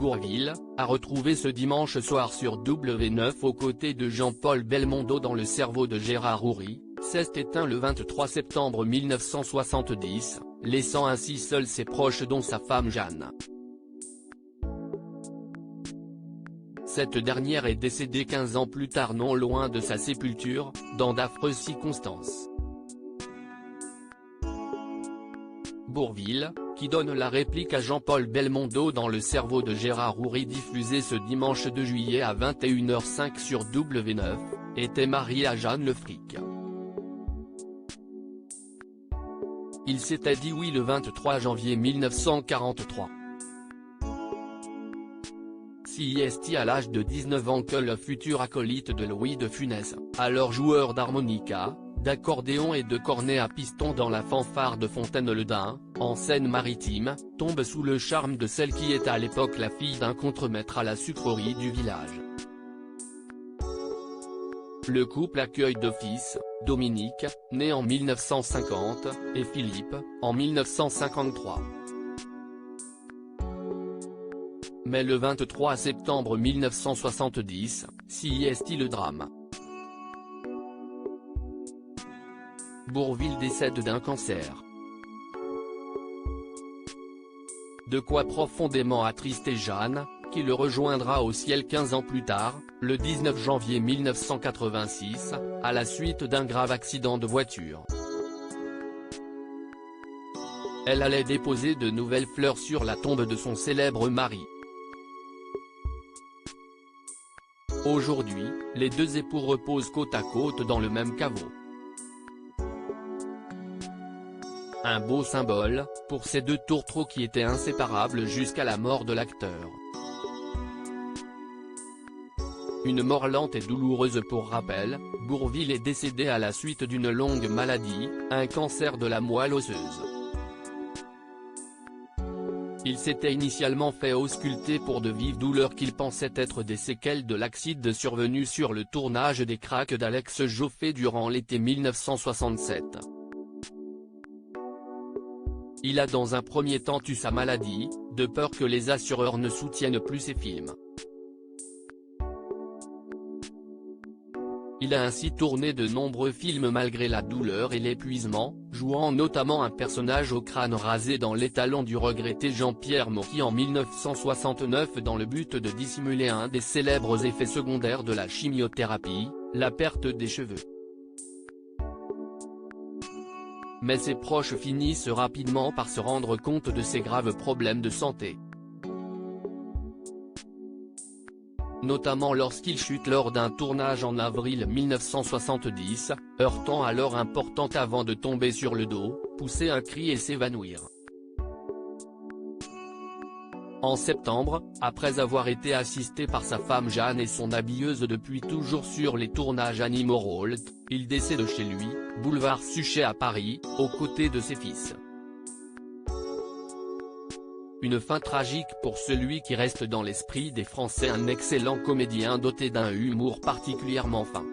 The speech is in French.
Bourvil, a retrouvé ce dimanche soir sur W9 aux côtés de Jean-Paul Belmondo dans Le cerveau de Gérard Houry, s'est éteint le 23 septembre 1970, laissant ainsi seuls ses proches dont sa femme Jeanne. Cette dernière est décédée 15 ans plus tard non loin de sa sépulture, dans d'affreuses circonstances. Bourvil, qui donne la réplique à Jean-Paul Belmondo dans Le cerveau de Gérard Houry diffusé ce dimanche 2 juillet à 21h05 sur W9, était marié à Jeanne Le Fric. Il s'était dit oui le 23 janvier 1943. C'est à l'âge de 19 ans que le futur acolyte de Louis de Funès, alors joueur d'harmonica, d'accordéon et de cornet à piston dans la fanfare de Fontaine-le-Dain, en Seine-Maritime, tombe sous le charme de celle qui est à l'époque la fille d'un contremaître à la sucrerie du village. Le couple accueille deux fils, Dominique, né en 1950, et Philippe, en 1953. Mais le 23 septembre 1970, c'est le drame. Bourvil décède d'un cancer. De quoi profondément attrister Jeanne, qui le rejoindra au ciel 15 ans plus tard, le 19 janvier 1986, à la suite d'un grave accident de voiture. Elle allait déposer de nouvelles fleurs sur la tombe de son célèbre mari. Aujourd'hui, les deux époux reposent côte à côte dans le même caveau. Un beau symbole, pour ces deux tourtereaux qui étaient inséparables jusqu'à la mort de l'acteur. Une mort lente et douloureuse pour rappel, Bourvil est décédé à la suite d'une longue maladie, un cancer de la moelle osseuse. Il s'était initialement fait ausculter pour de vives douleurs qu'il pensait être des séquelles de l'accident survenu sur le tournage des Cracks d'Alex Joffé durant l'été 1967. Il a dans un premier temps tué sa maladie, de peur que les assureurs ne soutiennent plus ses films. Il a ainsi tourné de nombreux films malgré la douleur et l'épuisement, jouant notamment un personnage au crâne rasé dans L'étalon du regretté Jean-Pierre Mocky en 1969 dans le but de dissimuler un des célèbres effets secondaires de la chimiothérapie, la perte des cheveux. Mais ses proches finissent rapidement par se rendre compte de ses graves problèmes de santé. Notamment lorsqu'il chute lors d'un tournage en avril 1970, heurtant alors un portant avant de tomber sur le dos, pousser un cri et s'évanouir. En septembre, après avoir été assisté par sa femme Jeanne et son habilleuse depuis toujours sur les tournages Animaux Rolt, il décède chez lui, boulevard Suchet à Paris, aux côtés de ses fils. Une fin tragique pour celui qui reste dans l'esprit des Français un excellent comédien doté d'un humour particulièrement fin.